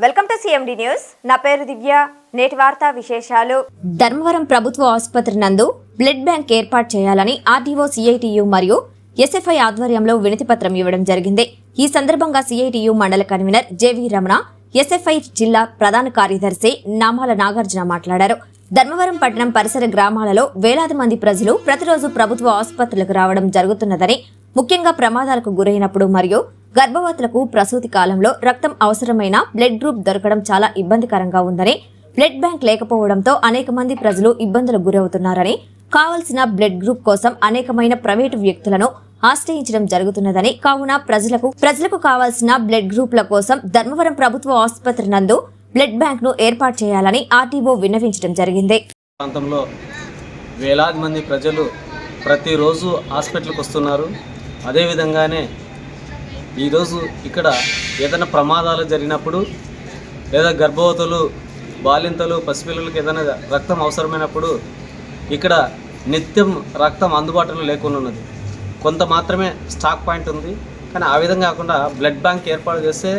Welcome to CMD news. నా పేరు దివ్య. నేటి వార్తా విశేషాలు. ధర్మవరం ప్రభుత్వ ఆసుపత్రి నందు బ్లడ్ బ్యాంక్ ఏర్పాటు చేయాలని ఆర్డీఓ సిఐటియు మరియు ఎస్ఎఫ్ఐ ఆధ్వర్యంలో వినతి పత్రం ఇవ్వడం జరిగింది. ఈ సందర్భంగా సిఐటియు మండల కన్వీనర్ జేవి రమణ, ఎస్ఎఫ్ఐ జిల్లా ప్రధాన కార్యదర్శి నామాల నాగార్జున మాట్లాడారు. ధర్మవరం పట్టణం పరిసర గ్రామాలలో వేలాది మంది ప్రజలు ప్రతిరోజు ప్రభుత్వ ఆసుపత్రులకు రావడం జరుగుతున్నదని, ముఖ్యంగా ప్రమాదాలకు గురైనప్పుడు మరియు గర్భవతులకు ప్రసూతి కాలంలో రక్తం అవసరమైన బ్లడ్ గ్రూప్ దొరకడం చాలా ఇబ్బందికరంగా ఉందని, బ్లడ్ బ్యాంక్ లేకపోవడంతో అనేక మంది ప్రజలు ఇబ్బందులకు గురవుతున్నారని, కావలసిన బ్లడ్ గ్రూప్ కోసం అనేకమైన ప్రైవేటు వ్యక్తులను ఆశ్రయించడం జరుగుతున్నదని, కావున ప్రజలకు కావాల్సిన బ్లడ్ గ్రూప్ల కోసం ధర్మవరం ప్రభుత్వ ఆసుపత్రి నందు బ్లడ్ బ్యాంక్ ను ఏర్పాటు చేయాలని ఆర్టీఓ విన్నవించడం జరిగింది. ప్రాంతంలో వేలాది మంది ప్రజలు ప్రతిరోజు హాస్పిటల్కి వస్తున్నారు. అదేవిధంగానే ఈరోజు ఇక్కడ ఏదైనా ప్రమాదాలు జరిగినప్పుడు లేదా గర్భవతులు, బాలింతలు, పసిపిల్లలకు ఏదైనా రక్తం అవసరమైనప్పుడు ఇక్కడ నిత్యం రక్తం అందుబాటులో లేకుండా ఉన్నది. కొంత మాత్రమే స్టాక్ పాయింట్ ఉంది. కానీ ఆ విధంగా కాకుండా బ్లడ్ బ్యాంక్ ఏర్పాటు చేస్తే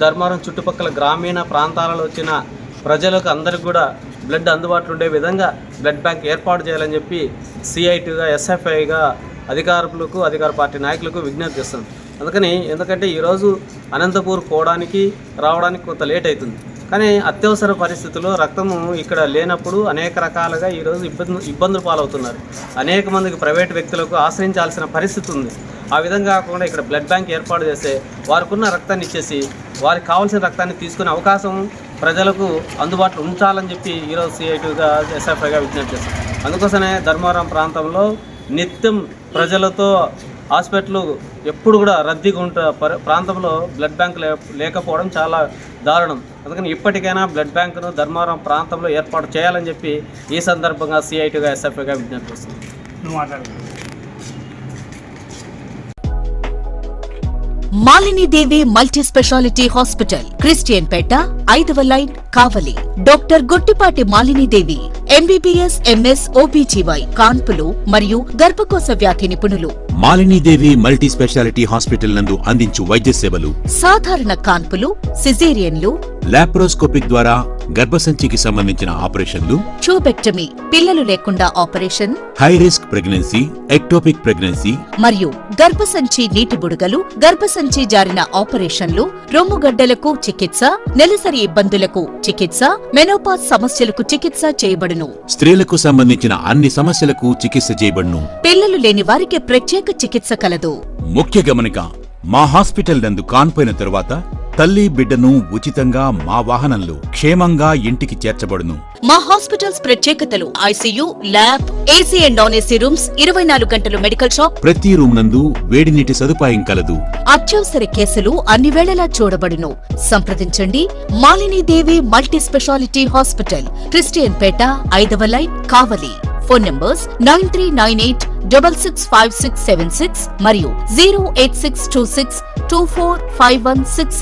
ధర్మవరం చుట్టుపక్కల గ్రామీణ ప్రాంతాలలో వచ్చిన ప్రజలకు అందరికి కూడా బ్లడ్ అందుబాటులో ఉండే విధంగా బ్లడ్ బ్యాంక్ ఏర్పాటు చేయాలని చెప్పి సిఐటిగా, ఎస్ఎఫ్ఐగా అధికారులకు, అధికార పార్టీ నాయకులకు విజ్ఞప్తి చేస్తాను. ఎందుకంటే ఈరోజు అనంతపూర్ పోవడానికి రావడానికి కొంత లేట్ అవుతుంది. కానీ అత్యవసర పరిస్థితుల్లో రక్తము ఇక్కడ లేనప్పుడు అనేక రకాలుగా ఈరోజు ఇబ్బందులు పాలవుతున్నారు. అనేక మందికి ప్రైవేట్ వ్యక్తులకు ఆశ్రయించాల్సిన పరిస్థితి ఉంది. ఆ విధంగా కాకుండా ఇక్కడ బ్లడ్ బ్యాంక్ ఏర్పాటు చేస్తే వారికి ఉన్న రక్తాన్ని ఇచ్చేసి వారికి కావాల్సిన రక్తాన్ని తీసుకునే అవకాశం ప్రజలకు అందుబాటులో ఉంచాలని చెప్పి ఈరోజు సిఐటిగా, ఎస్ఎఫ్ఐగా విజ్ఞప్తి చేస్తాం. అందుకోసమే ధర్మవరం ప్రాంతంలో నిత్యం ప్రజలతో హాస్పిటల్ ఎప్పుడు కూడా రద్దీగా ప్రాంతంలో బ్లడ్ బ్యాంక్ లేకపోవడం చాలా దారుణం. అందుకని ఇప్పటికైనా బ్లడ్ బ్యాంకును ధర్మవరం ప్రాంతంలో ఏర్పాటు చేయాలని చెప్పి ఈ సందర్భంగా సిఐటిగా, ఎస్ఎఫ్ఐగా విజ్ఞప్తి చేస్తున్నాం. మాలిని దేవి మల్టీ స్పెషాలిటీ హాస్పిటల్, క్రిస్టియన్ పేట, 5వ లైన్, కావలి. డాక్టర్ గుట్టిపాటి మాలిని దేవి ఎంబీబీఎస్, ఎంఎస్, ఓబీజీవై, కాన్పులు మరియు గర్భకోశ వ్యాధి నిపుణులు. మాలినీదేవి మల్టీ స్పెషాలిటీ హాస్పిటల్ నందు అందించు వైద్య సేవలు: సాధారణ కాన్పులు, సిజేరియన్లు, లాప్రోస్కోపిక్ ద్వారా గర్భసంచికి సంబంధించిన ఆపరేషన్లు, ట్యూబెక్టమీ, పిల్లలు లేకుండా operation, high risk pregnancy, ectopic pregnancy మరియు గర్భసంచి నీటి బుడగలు, గర్భసంచి జారిన ఆపరేషన్లు, రొమ్ముగడ్డలకు చికిత్స, నెలసరి ఇబ్బందులకు చికిత్స, మెనోపాజ్ సమస్యలకు చికిత్స చేయబడును. స్త్రీలకు సంబంధించిన అన్ని సమస్యలకు చికిత్స చేయబడును. పిల్లలు లేని వారికి ప్రత్యేక చికిత్స కలదు. ముఖ్య గమనిక: మా హాస్పిటల్ నందు కాన్పోయిన తరువాత తల్లి, బిడ్డను ఉచితంగా మా వాహనంలో క్షేమంగా ఇంటికి చేర్చబడును. మా హాస్పిటల్స్ ప్రత్యేకతలు: ICU, lab, AC and non AC rooms, 24 గంటలు మెడికల్ షాప్, ప్రతి రూమ్ నందు వేడి నీటి సదుపాయం కలదు. అత్యవసర కేసులు అన్ని వేళలా చూడబడును. సంప్రదించండి. మాలిని దేవి మల్టీ స్పెషాలిటీ హాస్పిటల్, క్రిస్టియన్ పేట, 5వ లైన్, కావలి. ఫోన్ నంబర్స్ 9398665676 మరియు 08626245166.